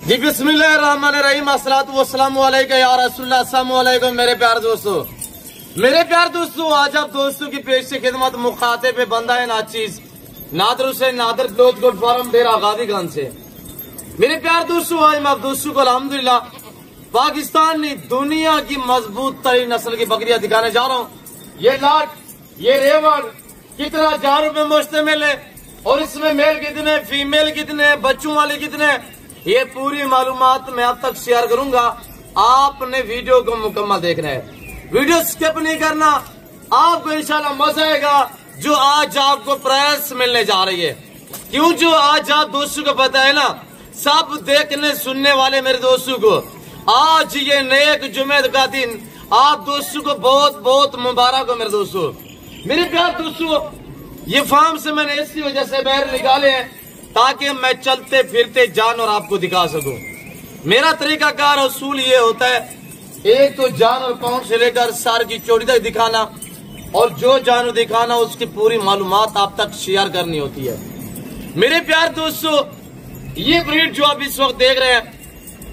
जी बिस्मिल्लाहिर्रहमानिर्रहीम अस्सलातु वस्सलामु अलैका या रसूलल्लाह। अस्सलामु अलैकुम मेरे प्यार दोस्तों, आज आप दोस्तों की पेश से खिदमत मुखातिब पे बंदा है नाचीज Nadir Hussain Nadir close gold farm Dera गादी खान से। मेरे प्यार दोस्तों, आज मैं आप दोस्तों को अल्हम्दुलिल्लाह पाकिस्तान ने दुनिया की मजबूत तरीन नस्ल की बकरियां दिखाने जा रहा हूँ। ये लाट, ये रेवड़ कितना जारों पे मुश्तमिल है और इसमें मेल कितने, फीमेल कितने, बच्चों वाले कितने, ये पूरी मालूमात मैं आप तक शेयर करूंगा। आपने वीडियो को मुकम्मल देखना है, वीडियो स्किप नहीं करना। आपको इंशाल्लाह मजा आएगा। जो आज आपको प्राइस मिलने जा रही है, क्यों जो आज आप दोस्तों को पता है ना, सब देखने सुनने वाले मेरे दोस्तों को आज ये नेक जुमे का दिन आप दोस्तों को बहुत बहुत मुबारक हो। मेरे दोस्तों, मेरे प्यार दोस्तों, ये फार्म से मैंने इसी वजह से बाहर निकाले हैं ताकि मैं चलते फिरते जानवर आपको दिखा सकूं। मेरा तरीकाकार असूल ये होता है, एक तो जानवर पाउंड से लेकर सर की चोटी तक दिखाना और जो जानवर दिखाना उसकी पूरी मालूमात आप तक शेयर करनी होती है। मेरे प्यार दोस्तों, ये ब्रीड जो आप इस वक्त देख रहे हैं,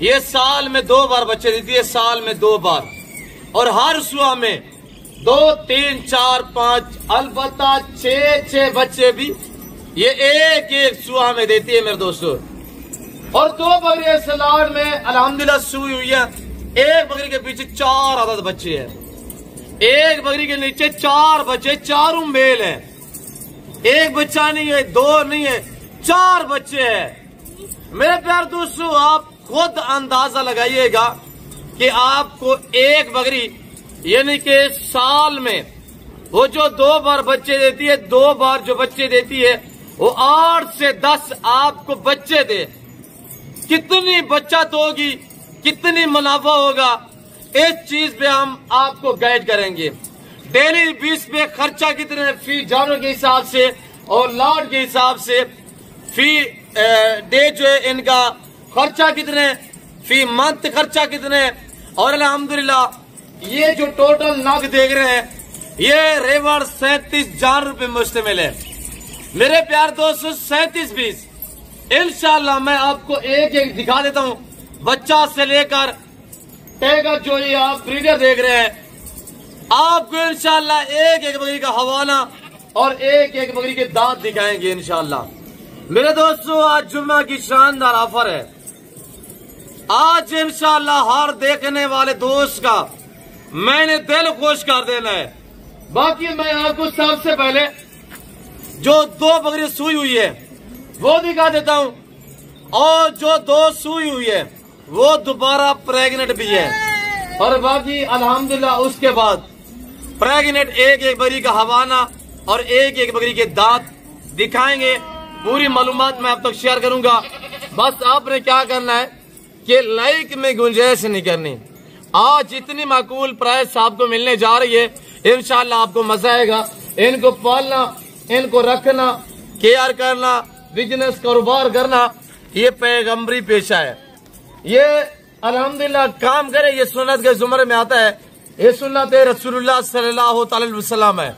ये साल में 2 बार बच्चे देती है, साल में 2 बार, और हर सुबह में 2, 3, 4, 5 अलबत्ता 6 बच्चे भी ये एक सुबह में देती है मेरे दोस्तों। और 2 बकरियां सलाड में अल्हम्दुलिल्लाह सुई हुई है। एक बकरी के पीछे 4 अदद बच्चे हैं, एक बकरी के नीचे 4 बच्चे, चारों मेल हैं। एक बच्चा नहीं है, 2 नहीं है, 4 बच्चे हैं। मेरे प्यार दोस्तों, आप खुद अंदाजा लगाइएगा कि आपको एक बकरी यानी कि साल में वो जो 2 बार बच्चे देती है, 2 बार जो बच्चे देती है वो 8 से 10 आपको बच्चे दे, कितनी बचत होगी, कितनी मुनाफा होगा, इस चीज पे हम आपको गाइड करेंगे। डेली 20 पे खर्चा कितने फी जानवर के हिसाब से और लाट के हिसाब से, फी डे जो है इनका खर्चा कितने, फी मंथ खर्चा कितने। और अल्हम्दुलिल्लाह ये जो टोटल नग देख रहे हैं, ये रेवड़ 37 जानवर पे मुश्तमिल है। मेरे प्यार दोस्तों, 37 पीस इंशाल्लाह मैं आपको एक एक दिखा देता हूँ, बच्चा से लेकर टैगर जो ये आप ब्रीडर देख रहे हैं, आपको इंशाल्लाह एक एक बकरी का हवाना और एक एक बकरी के दांत दिखाएंगे इंशाल्लाह। मेरे दोस्तों, आज जुम्मा की शानदार ऑफर है। आज इंशाल्लाह हर देखने वाले दोस्त का मैंने दिल खुश कर देना है। बाकी मैं आपको सबसे पहले जो 2 बकरी सुई हुई है वो दिखा देता हूं, और जो 2 सुई हुई है वो दोबारा प्रेग्नेंट भी है। और बाकी अल्हम्दुलिल्लाह उसके बाद प्रेग्नेंट एक एक बकरी का हवाना और एक एक बकरी के दांत दिखाएंगे। पूरी मालूमात मैं आप तक शेयर करूंगा। बस आपने क्या करना है कि लाइक में गुंजाइश नहीं करनी। आज इतनी माकूल प्राइस आपको मिलने जा रही है, इंशाल्लाह आपको मजा आएगा। इनको पालना, इनको रखना, केयर करना, बिजनेस कारोबार करना, ये पैगंबरी पेशा है। ये अल्हम्दुलिल्लाह काम करे, ये सुन्नत के जुमरे में आता है, ये सुन्नत रसूलुल्लाह सल्लल्लाहु अलैहि वसल्लम है।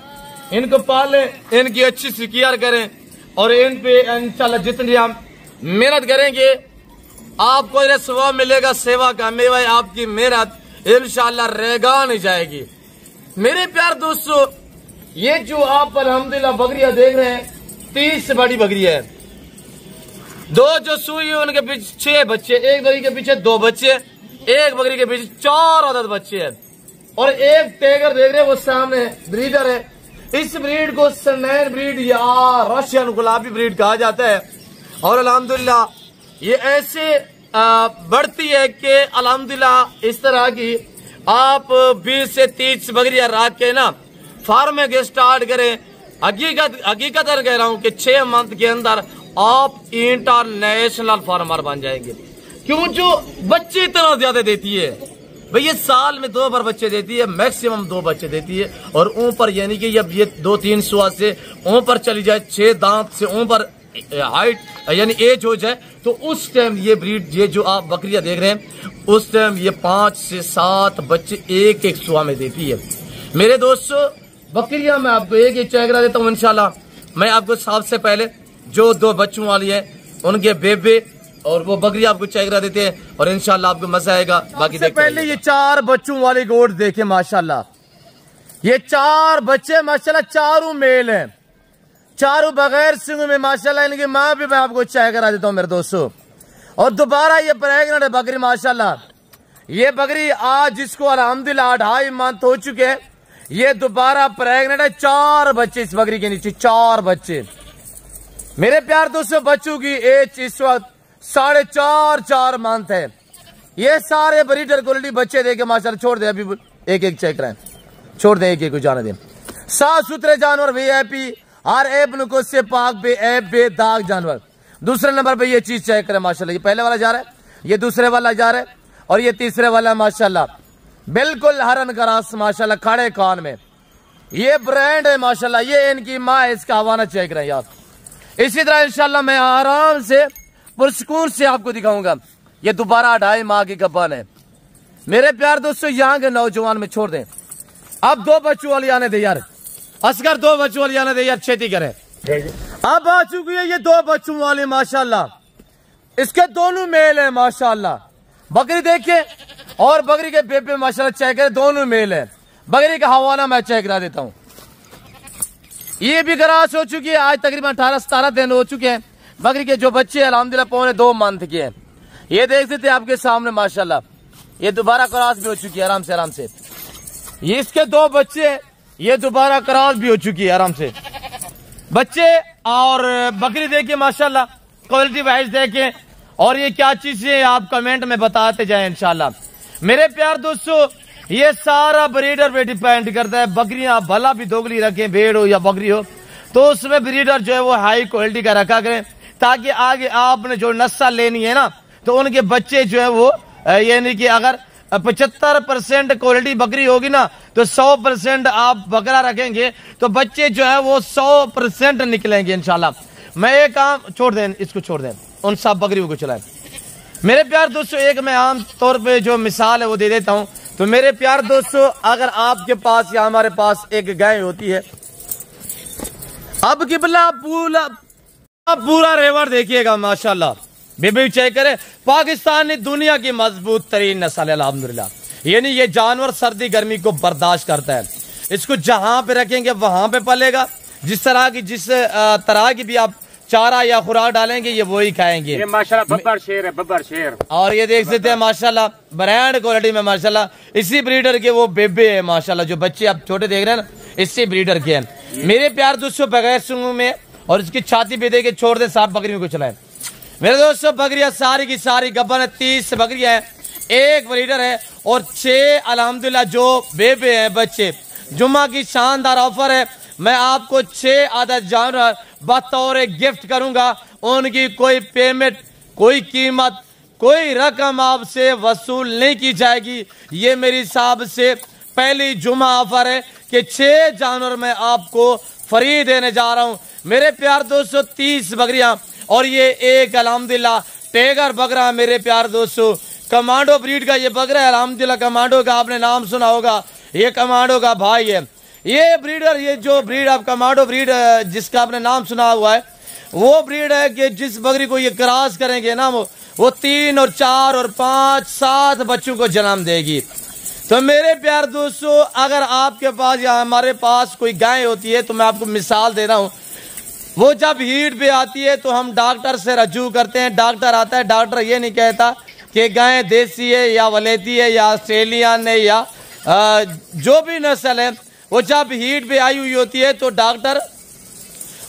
इनको पालें, इनकी अच्छी सी केयर करें और इन पे इंशाल्लाह जितनी हम मेहनत करेंगे आपको ये सवाब मिलेगा। सेवा का मेवा है, आपकी मेहनत इंशाल्लाह रेगा नहीं जाएगी। मेरे प्यार दोस्तों, ये जो आप अल्हम्दुलिल्लाह बकरियां देख रहे हैं, 30 से बड़ी बकरी है। 2 जो सुई है उनके पीछे 6 बच्चे, एक बकरी के पीछे 2 बच्चे, एक बकरी के पीछे 4 अदद बच्चे हैं। और एक टैगर देख रहे हैं वो सामने ब्रीडर है। इस ब्रीड को सनैन ब्रीड या रशियन गुलाबी ब्रीड कहा जाता है। और अल्हम्दुलिल्लाह ये ऐसे बढ़ती है कि अल्हम्दुलिल्लाह इस तरह की आप 20 से 30 बकरियां रख के ना फार्म में स्टार्ट करें। हकीकत कह रहा हूं कि 6 मंथ के अंदर आप इंटरनेशनल फार्मर बन जाएंगे। क्यों जो बच्चे इतना ज्यादा देती है भाई, ये साल में 2 बार बच्चे देती है, मैक्सिमम 2 बच्चे देती है। और ऊपर यानी कि जब ये 2-3 सुआ से ऊपर चली जाए, 6 दांत से ऊपर हाइट यानी एज हो जाए, तो उस टाइम ये ब्रीड, ये जो आप बकरियां देख रहे हैं, उस टाइम ये 5 से 7 बच्चे एक एक सुआ में देती है। मेरे दोस्तों, बकरियां मैं आपको एक एक चेक करा देता हूँ इंशाल्लाह। मैं आपको सबसे पहले जो 2 बच्चों वाली है उनके बेबे और वो बकरी आपको चेक करा देते हैं और इंशाल्लाह आपको मजा आएगा। बाकी देखते पहले ये 4 बच्चों वाली गोट देखे माशाल्लाह, ये 4 बच्चे माशाल्लाह, चारों मेल हैं, चारों बगैर सिंग में माशाल्लाह। इनकी माँ भी मैं आपको चेक करा देता हूँ मेरे दोस्तों। और दोबारा ये प्रेग्नेंट है बकरी माशाल्लाह। ये बकरी आज जिसको अल्हम्दुलिल्लाह 2.5 मंथ हो चुके हैं, ये दोबारा प्रेग्नेंट है। 4 बच्चे इस बकरी के नीचे, 4 बच्चे। मेरे प्यार दोस्तों बच्चों की एज इस वक्त 4.5 मंथ है। ये सारे ब्रीडर क्वालिटी बच्चे देके माशाल्लाह। छोड़ दे अभी एक एक चेक कराएं, छोड़ दे एक एक को जाने दे। साफ सुथरे जानवर, VIP, हर ऐब नुको से पाक बेदाग जानवर। दूसरे नंबर पे ये चीज चेक करें माशाल्लाह। ये पहले वाला जा रहा है, ये दूसरे वाला जा रहा है और ये तीसरे वाला माशाल्लाह बिल्कुल हरन करास माशाल्लाह, खड़े कान में। ये ब्रांड है माशाल्लाह। ये इनकी माँ है, इसका हवाना चेक करें यार। इसी तरह इंशाल्लाह मैं आराम से पुरस्कून से आपको दिखाऊंगा। ये दोबारा 2.5 माह की गब्बान है। मेरे प्यार दोस्तों यहाँ के नौजवान में छोड़ दें। अब 2 बच्चों वाली आने दे यार, असगर 2 बच्चों वाली आने दे यार, खेती करें। अब आ चुकी है ये 2 बच्चों वाली माशाल्लाह। इसके दोनों मेल है माशाल्लाह। बकरी देखिए और बकरी के बेबे माशाल्लाह चेक करें, दोनों मेल है। बकरी का हवाना मैं चेक करा देता हूँ। ये भी ग्रास हो चुकी है, आज तकरीबन 18-17 दिन हो चुके हैं। बकरी के जो बच्चे अल्हम्दुलिल्लाह 2.25 मंथ के हैं। ये देख सकते हैं आपके सामने माशाल्लाह। ये दोबारा क्रॉस भी हो चुकी है आराम से। ये इसके 2 बच्चे, ये दोबारा क्रॉस भी हो चुकी है आराम से बच्चे। और बकरी देखिए माशाल्लाह, क्वालिटी वाइज देखें। और ये क्या चीज है आप कमेंट में बताते जाएं इंशाल्लाह। मेरे प्यार दोस्तों ये सारा ब्रीडर पे डिपेंड करता है। बकरियां भला भी दोगली रखें, भेड़ हो या बकरी हो, तो उसमें ब्रीडर जो है वो हाई क्वालिटी का रखा करें, ताकि आगे आपने जो नस्ल लेनी है ना, तो उनके बच्चे जो है वो यानी कि अगर 75% क्वालिटी बकरी होगी ना, तो 100% आप बकरा रखेंगे तो बच्चे जो है वो 100% निकलेंगे इंशाल्लाह। मैं एक काम छोड़ दें, इसको छोड़ दें, उन सब बकरियों को चलाएं। मेरे प्यार दोस्तों एक मैं आम तौर पे जो मिसाल है वो दे देता हूं। तो मेरे प्यार दोस्तों अगर आपके पास या हमारे पास एक गाय होती है, अब किबला पूरा रेवर देखिएगा माशाल्लाह। बेबी चेक करें, पाकिस्तान दुनिया की मजबूत तरीन नस्ल है अल्हम्दुलिल्लाह। यानी ये जानवर सर्दी गर्मी को बर्दाश्त करता है। इसको जहां पे रखेंगे वहां पे पलेगा। जिस तरह की भी आप चारा या खुराक डालेंगे ये वही खाएंगे। ये माशाल्लाह बब्बर शेर है, बब्बर शेर। और ये देख सकते हैं माशाल्लाह ब्रांड क्वालिटी में माशाल्लाह इसी ब्रीडर के वो बेबे है माशाल्लाह। जो बच्चे आप छोटे देख रहे हैं ना, इसी ब्रीडर के हैं। मेरे प्यार दोस्तों बगैर सुंगू में और इसकी छाती पे दे के छोड़ दे, 7 बकरियों को चलाए। मेरे दोस्तों बकरियां सारी की सारी गब्बर है, 30 बकरियां हैं, 1 ब्रीडर है और 6 अल्हम्दुलिल्लाह जो बेबे हैं बच्चे। जुम्मा की शानदार ऑफर है, मैं आपको 6 आदत जानवर बतौर गिफ्ट करूंगा। उनकी कोई पेमेंट, कोई कीमत, कोई रकम आपसे वसूल नहीं की जाएगी। ये मेरी हिसाब से पहली जुम्मा ऑफर है कि 6 जानवर मैं आपको फ्री देने जा रहा हूं। मेरे प्यार दोस्तों 30 बकरियां और ये एक अल्हम्दुलिल्लाह टेगर बकरा। मेरे प्यार दोस्तों कमांडो ब्रीड का ये बकरा है अल्हम्दुलिल्लाह। कमांडो का आपने नाम सुना होगा, ये कमांडो का भाई है। ये ब्रीडर, ये जो ब्रीड आप कमांडो ब्रीड जिसका आपने नाम सुना हुआ है, वो ब्रीड है कि जिस बकरी को ये क्रॉस करेंगे ना वो 3 और 4 और 5, 7 बच्चों को जन्म देगी। तो मेरे प्यार दोस्तों अगर आपके पास या हमारे पास कोई गाय होती है, तो मैं आपको मिसाल दे रहा हूं, वो जब हीट पे आती है तो हम डॉक्टर से रजू करते हैं। डॉक्टर आता है, डॉक्टर ये नहीं कहता कि गाय देसी है या वलेती है या ऑस्ट्रेलियन है या जो भी नस्ल है, वो जब हीट पे आई हुई होती है तो डॉक्टर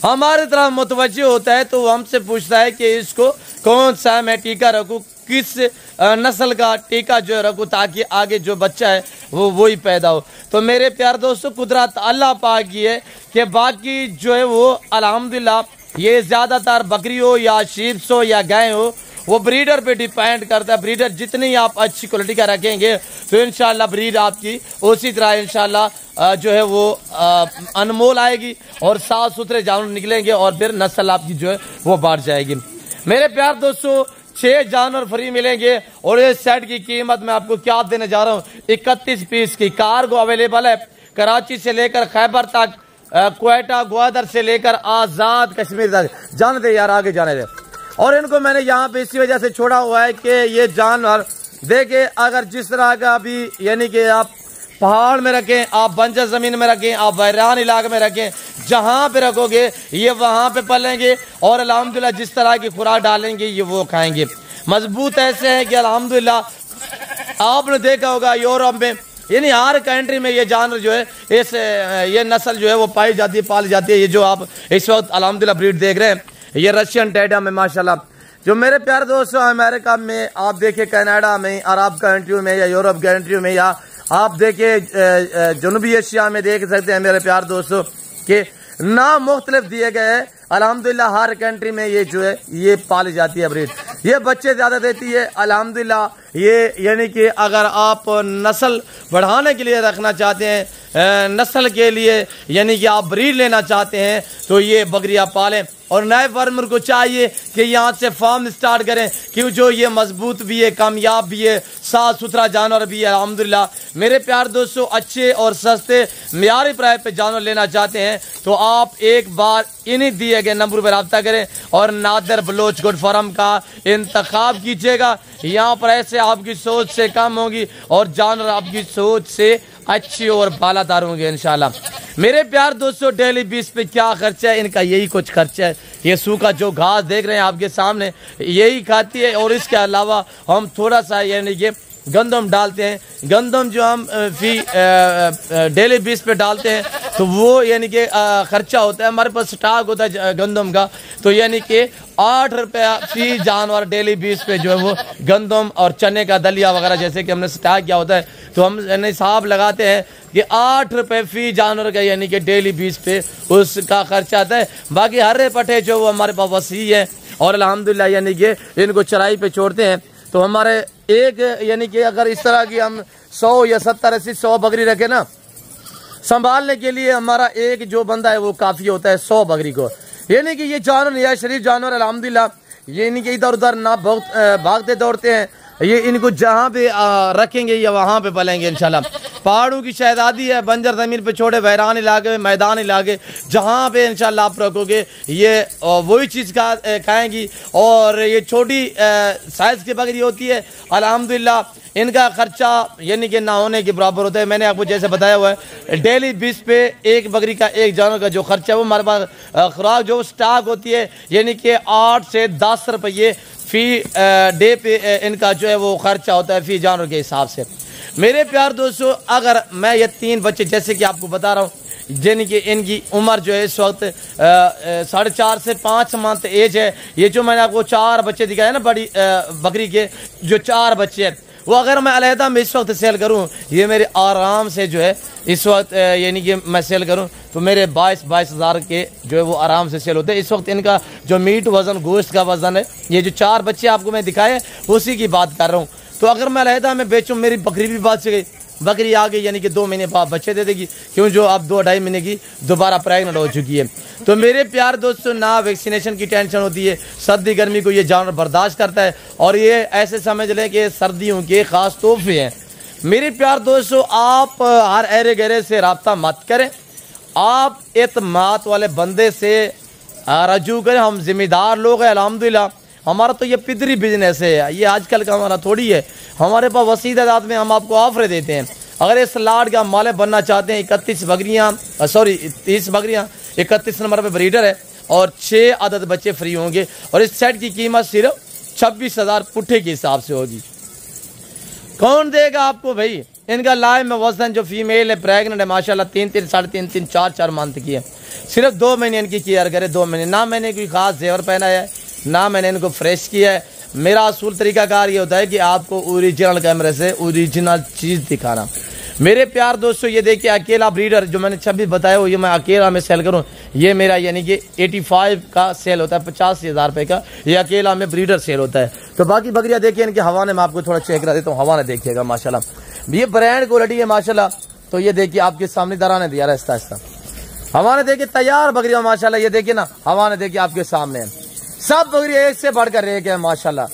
हमारी तरफ मुतवज्जे होता है, तो वो हमसे पूछता है कि इसको कौन सा मैं टीका रखूं, किस नस्ल का टीका जो रखूं, ताकि आगे जो बच्चा है वो वही पैदा हो। तो मेरे प्यार दोस्तों कुदरत अल्लाह पाक की है कि बाकी जो है वो अल्हम्दुलिल्लाह ये ज्यादातर बकरी हो या शीप्स हो या गाय हो, वो ब्रीडर पे डिपेंड करता है। ब्रीडर जितनी आप अच्छी क्वालिटी का रखेंगे तो इंशाल्लाह ब्रीड आपकी उसी तरह इंशाल्लाह जो है वो अनमोल आएगी और साफ सुथरे जानवर निकलेंगे और फिर नस्ल आपकी जो है वो बढ़ जाएगी। मेरे प्यार दोस्तों 6 जानवर फ्री मिलेंगे और इस सेट की कीमत मैं आपको क्या देने जा रहा हूँ, 31 पीस की। कार्गो अवेलेबल है कराची से लेकर खैबर तक, क्वेटा ग्वादर से लेकर आजाद कश्मीर तक। जाने दे यार, आगे जाने दे। और इनको मैंने यहाँ पे इसी वजह से छोड़ा हुआ है कि ये जानवर देखे, अगर जिस तरह का भी यानी कि आप पहाड़ में रखें, आप बंजर जमीन में रखें, आप वैरान इलाके में रखें, जहां पे रखोगे ये वहां पे पलेंगे और अल्हम्दुलिल्लाह जिस तरह की खुराक डालेंगे ये वो खाएंगे। मजबूत ऐसे है कि अल्हम्दुलिल्लाह आपने देखा होगा यूरोप में यानी हर कंट्री में ये जानवर जो है इस ये नस्ल जो है वो पाई जाती है, पाली जाती है। ये जो आप इस वक्त अल्हम्दुलिल्लाह ब्रीड देख रहे हैं ये रशियन टेडा में माशाल्लाह। जो मेरे प्यारे दोस्तों अमेरिका में आप देखिए, कनाडा में, अरब कंट्रियों में या यूरोप कंट्रियों में, या आप देखिए जनूबी एशिया में देख सकते हैं मेरे प्यारे दोस्तों कि नाम मुख्तलिफ दिए गए हैं। अल्हम्दुलिल्लाह हर कंट्री में ये जो है ये पाली जाती है ब्रीड, ये बच्चे ज्यादा देती है अल्हम्दुलिल्लाह। ये यानी कि अगर आप नस्ल बढ़ाने के लिए रखना चाहते हैं, नस्ल के लिए यानी कि आप ब्रीड लेना चाहते हैं तो ये बकरियां पालें। और नए फार्मर को चाहिए कि यहाँ से फार्म स्टार्ट करें, क्यों जो ये मजबूत भी है, कामयाब भी है, साफ सुथरा जानवर भी है अल्हम्दुलिल्लाह। मेरे प्यार दोस्तों अच्छे और सस्ते मियारी प्राइस पे जानवर लेना चाहते हैं तो आप एक बार इन्हीं दिए गए नंबर पर रब्ता करें और नादर बलोच गोट फार्म का इंतखाब कीजिएगा। यहाँ पर ऐसे आपकी सोच से कम होगी और जानवर आपकी सोच से अच्छी और बालादार होंगे इंशाल्लाह। मेरे प्यार दोस्तों डेली बेस पे क्या खर्चा है, इनका यही कुछ खर्चा है। ये सूखा जो घास देख रहे हैं आपके सामने यही खाती है और इसके अलावा हम थोड़ा सा यानी कि गंदम डालते हैं। गंदम जो हम डेली बेस पे डालते हैं तो वो यानी कि खर्चा होता है, हमारे पास स्टॉक होता है गंदम का, तो यानी कि 8 रुपया फी जानवर डेली बेस पे जो है वो गंदम और चने का दलिया वगैरह जैसे कि हमने स्टॉक किया होता है तो हम हिसाब लगाते हैं कि 8 रुपये फी जानवर का यानी कि डेली बेस पे उसका खर्चा आता है। बाकी हरे पट्टे जो वो हमारे पास वसी है और अल्हम्दुलिल्लाह यानी कि इनको चराई पे छोड़ते हैं तो हमारे एक यानी कि अगर इस तरह की हम 100 या 70 80 100 बकरी रखे ना, संभालने के लिए हमारा एक जो बंदा है वो काफी होता है 100 बकरी को। यानी कि ये जानवर नया शरीफ जानवर अल्हम्दुलिल्लाह यानी कि इधर उधर ना भागते दौड़ते हैं, ये इनको जहाँ पे रखेंगे या वहाँ पे पलेंगे इंशाल्लाह। पहाड़ों की शहजादी है, बंजर जमीन पे छोड़े वैरान इलाके, मैदान इलाके, जहाँ पे इंशाल्लाह आप रखोगे ये वही चीज़ खाएंगी। और ये छोटी साइज की बकरी होती है अल्हम्दुलिल्लाह, इनका खर्चा यानी कि ना होने के बराबर होता है। मैंने आपको जैसे बताया हुआ है डेली बेस पे एक बकरी का एक जानवर का जो खर्चा है वो हमारे पास खुराक जो स्टॉक होती है यानी कि 8 से 10 रुपये फी डे पे इनका जो है वो खर्चा होता है फी जानवर के हिसाब से। मेरे प्यार दोस्तों अगर मैं ये 3 बच्चे जैसे कि आपको बता रहा हूँ यानी कि इनकी उम्र जो है इस वक्त 4.5 से 5 मंथ एज है। ये जो मैंने आपको 4 बच्चे दिखाए ना बड़ी बकरी के जो 4 बच्चे हैं वो अगर मैं अलहदा में इस वक्त सेल करूं ये मेरे आराम से जो है इस वक्त यानी कि मैं सेल करूं तो मेरे 22 हज़ार के जो है वो आराम से सेल होते हैं। इस वक्त इनका जो मीट वजन गोश्त का वजन है ये जो 4 बच्चे आपको मैं दिखाए उसी की बात कर रहा हूँ। तो अगर मैं अलहदा में बेचूँ मेरी बकरी भी बच गई, बकरी आ गई यानी कि 2 महीने बाद बच्चे दे देगी, क्यों जो अब 2-2.5 महीने की दोबारा प्रेगनेंट हो चुकी है। तो मेरे प्यार दोस्तों ना वैक्सीनेशन की टेंशन होती है, सर्दी गर्मी को ये जानवर बर्दाश्त करता है और ये ऐसे समझ लें कि सर्दियों के खास तोहफे हैं। मेरे प्यार दोस्तों आप हर अरे गहरे से रब्ता मत करें, आप एतमाद वाले बंदे से रजू करें। हम जिम्मेदार लोग हैं अल्हम्दुलिल्लाह, हमारा तो ये पितरी बिजनेस है, ये आजकल का हमारा थोड़ी है। हमारे पास वसी तादाद में हम आपको ऑफर देते हैं। अगर इस लाड का मालिक बनना चाहते हैं 31 बकरियाँ 30 बकरियाँ 31 नंबर पे ब्रीडर है और 6 अदद बच्चे फ्री होंगे और इस सेट की कीमत सिर्फ 26,000 पुट्ठे के हिसाब से होगी। कौन देगा आपको भाई? इनका लाइव में वजन जो फीमेल है प्रेगनेंट है माशाल्लाह 3-3 साढ़े 3 4 मंथ की है, सिर्फ 2 महीने इनकी केयर करे। 2 महीने ना मैंने कोई खास जेवर पहना है ना मैंने इनको फ्रेश किया है। मेरा असूल तरीकाकार ये होता है कि आपको ओरिजिनल कैमरे से ओरिजिनल चीज़ दिखाना। मेरे प्यार दोस्तों ये देखिए अकेला ब्रीडर जो मैंने 26 बताया वो ये मैं अकेला में सेल करूं ये मेरा यानी कि 85 का सेल होता है, 85,000 रुपये का ये अकेला में ब्रीडर सेल होता है। तो बाकी बकरियां देखिए इनके हवाने में आपको थोड़ा चेक करा देता हूँ। हवाने देखिएगा माशाल्लाह ये ब्रांड क्वालिटी है माशाल्लाह। तो ये देखिए आपके सामने दराने दिया आहिस्ता आहिस्ता हवाने देखिए तैयार बकरियां माशाल्लाह। ये देखिए ना हवाने देखिए आपके सामने है, सब बकरियां एक से बढ़कर एक है माशाल्लाह।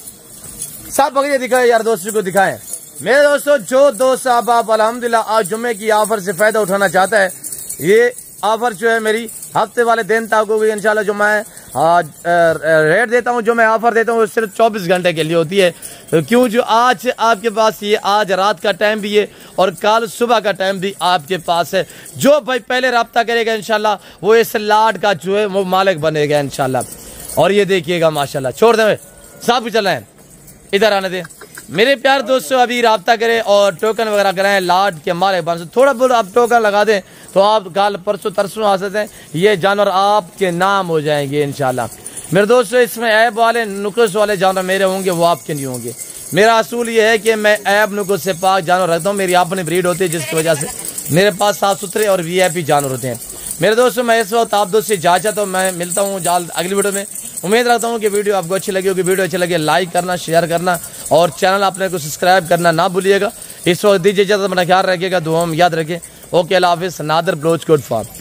सब बकरियां दिखाए यार दोस्तों को दिखाएं। मेरे दोस्तों जो दोस्त आप अल्हम्दुलिल्लाह आज जुम्मे की ऑफर से फायदा उठाना चाहता है ये ऑफर जो है मेरी हफ्ते वाले दिन तक होगी इंशाल्लाह। जो मैं रेट देता हूँ, जो मैं ऑफर देता हूँ वो सिर्फ 24 घंटे के लिए होती है। क्यों, जो आज आपके पास ये आज रात का टाइम भी है और कल सुबह का टाइम भी आपके पास है। जो भाई पहले रब्ता करेगा इंशाल्लाह वो इस लाट का जो है वो मालिक बनेगा इंशाल्लाह। और ये देखिएगा माशाल्लाह, छोड़ दें साहब चल रहे हैं, इधर आने दें मेरे प्यार दोस्तों। अभी रब्ता करें और टोकन वगैरह कराएं लाट के मालिक बन से। थोड़ा बहुत आप टोकन लगा दें तो आप कल परसों तरसों आ सकते हैं, ये जानवर आपके नाम हो जाएंगे इंशाल्लाह। मेरे दोस्तों इसमें ऐब वाले नुकस वाले जानवर मेरे होंगे, वो आपके नहीं होंगे। मेरा असूल ये है कि मैं ऐब नुकस से पाक जानवर रखता हूँ। मेरी अपनी ब्रीड होती है जिसकी वजह से मेरे पास साफ सुथरे और VIP जानवर होते हैं। मेरे दोस्तों मैं इस वक्त आप दोस्त से इजाजत हूँ, मैं मिलता हूँ जल्द अगली वीडियो में। उम्मीद रखता हूँ कि वीडियो आपको अच्छी लगी होगी। वीडियो अच्छी लगे लाइक करना, शेयर करना और चैनल अपने को सब्सक्राइब करना ना भूलिएगा। इस वक्त दीजिए इजाजत, अपना ख्याल रखिएगा, दुआ में याद रखें। ओके, अल्लाह हाफिज़। Nadir Baloch good farm.